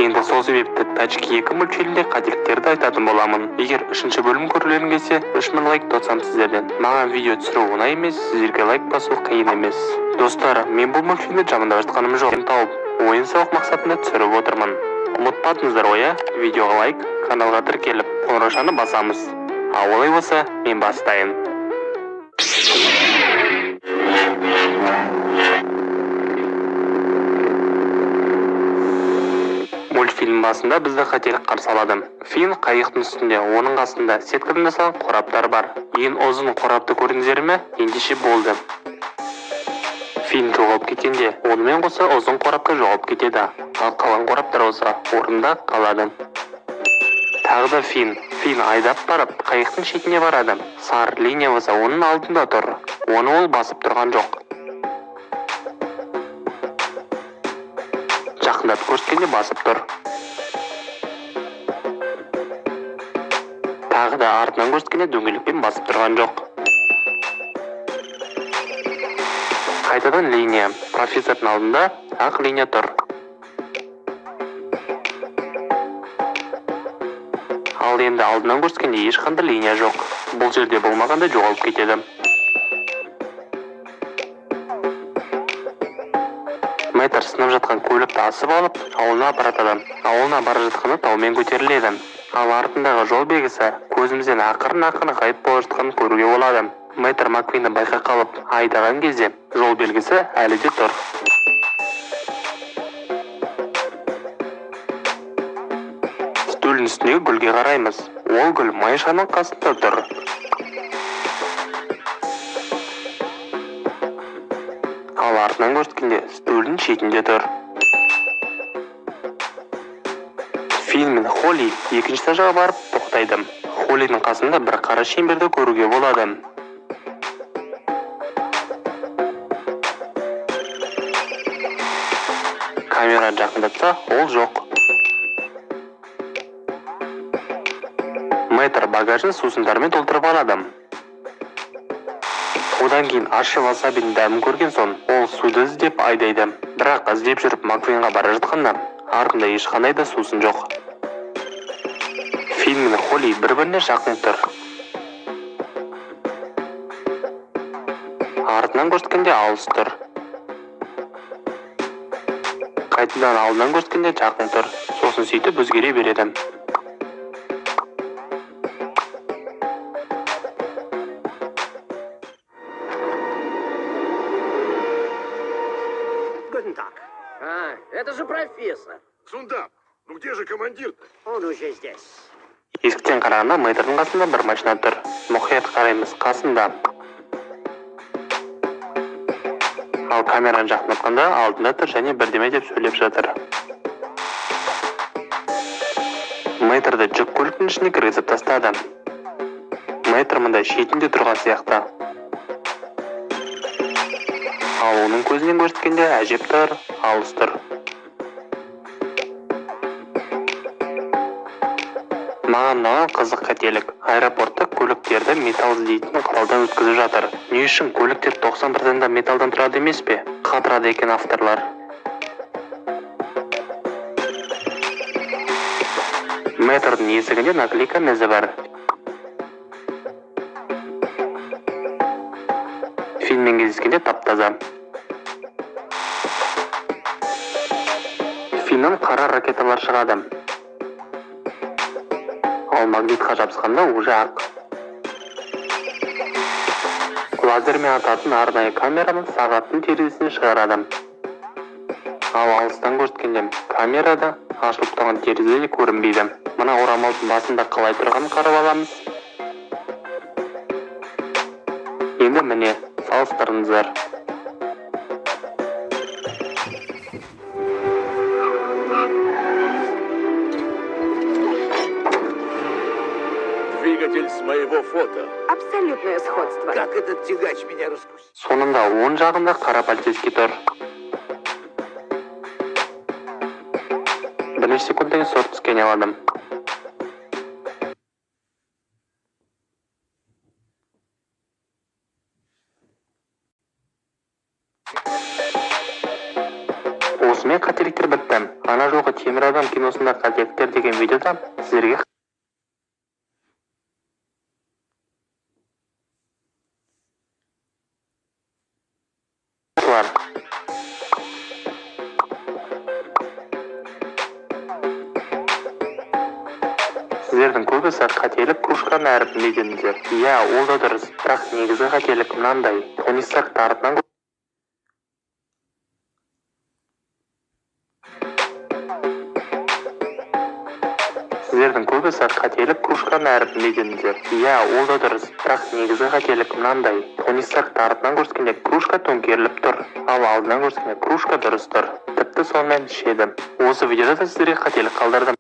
Енді сол себепті Тачки 2 мультфильмде қателіктерді айтатын боламын. Егер 3-ші бөлім көргілерің келсе, 3000 лайк тотсам сіздерден. Маған видео түсіру оңай емес, сіздерге лайк басу қиын емес. Достар, мен бұл мультфильмді жамандап жатқаным жоқ. Мен тауып, ойын-сауық мақсатында түсіріп отырмын. Ұмытпадыңыздар ғой, видеоға лайк, каналға тіркеліп, қоңыраушаны басамыз. Ал олай болса, мен бастайын. Мультфильм басында бізді қателік қарсы алады. Фин қайықтың үстінде, оның қасында сеткадан жасалған қораптар бар. Ең ұзын қорапты көрдіңіздер ме? Ендеше болды. Фин жоғалып кеткенде, онымен қоса ұзын қорапта жоғалып кетеді. Ал қалған қораптар болса орында қалады. Тағы да Фин айдап барып, қайықтың шетіне барады. Сары линия болса оның алдында тұр. Оны ол басып тұрған жоқ. Жақындап көрсеткенде басып тұр. Тағы да артынан көрсеткенде дөңгелекпен басып тұрған жоқ. Қайтадан линия. Профессордың алдында ақ линия тұр. Ал енді алдынан көрсеткенде ешқандай линия жоқ. Бұл жерде болмағанда жоғалып кетеді. Мэтр сынып жатқан көлікті асып алып, ауылына апаратады. Ауылына бара жатқаны таумен көтеріледі. Ал артындағы жол белгісі көзімізден ақырын ғайып болып жатқанын көруге болады. Мэтр Маквинді байқай қалып, айдаған кезде жол белгісі әлі де тұр. Стөлдің үстіндегі гүлге қараймыз. Ол гүл Майшаның қасында тұр. Ал артынан көрсеткенде стөлдің шетінде тұр. Фин мен Холли екінші этажға барып тоқтайды. Холлидің қасында бір қара шеңберді көруге болады. Камера жақындатса, ол жоқ. Мэтр багажын сусындармен толтырып алады. Одан кейін ащы васабидің дәмін көрген соң, ол суды іздеп айдайды. Бірақ іздеп жүріп Маквинға бара жатқанда, артында ешқандай да сусын жоқ. Фин мен Холли бір-біріне жақын тұр. Артынан көрсеткенде алыс тұр. Қайтадан алдынан көрсеткенде жақын тұр. Сосын сөйтіп өзгере береді. Это же профессор. Сундап, ну где же командир-то? Он уже здесь. Есіктен қарағанда мэтрдің қасында бір машина тұр. Мұқият қараймыз, қасында. Ал камераны жақындатқанда алдында тұр және бірдеме деп сөйлеп жатыр. Мэтрді жүк көліктің ішіне кіргізіп тастады. Мэтр мұнда шетінде тұрған сияқты. Ал оның көзінен көрсеткенде әжептәуір алыс тұр. Маған мынаған қызық қателік. Аэропортта көліктерді металл іздейтін құралдан өткізіп жатыр. Не үшін көліктер 90% металдан тұрады емес пе? Қатырады екен авторлар. Мэтрдің есігінде наклейка ізі бар. Финмен кездескенде тап-таза. Финнен қара ракеталар шығады. Ал магнитқа жабысқанда уже ақ. Лазермен ататын арнайы камераның сағаттың терезесіне шығарады. Ал алыстан көрсеткенде камерада ашылып тұрған терезе көрінбейді. Мына орамалдың басында қалай тұрғанын қарап аламыз. Енді міне, салыстырыңыздар. Двигатель с моего фото. Абсолютное сходство. Как этот тягач меня раскусил? Сонында оң жағында қара полицейский тұр. Бірнеше секундтан кейін сорт түскен аладым. Осымен қателіктер бітті. Ана жолғы темір адам киносында қателіктер деген видеода сіздерге Сіздердің көбісі қателік кружканың әрпінде дедіңіздер. Иә, ол да дұрыс. Бірақ негізгі қателік мынандай. Тони Старк тарапынан Сіздердің көбісі қателік кружканың әрпінде дедіңіздер. Иә, ол да дұрыс. Бірақ негізгі қателік мынандай. Тони Старк тарапынан көрсеткенде кружка төңкеріліп тұр, ал алдынан көрсеткенде кружка дұрыс тұр. Тіпті сонымен ішеді. Осы видеода сіздерге қателік қалдырдым.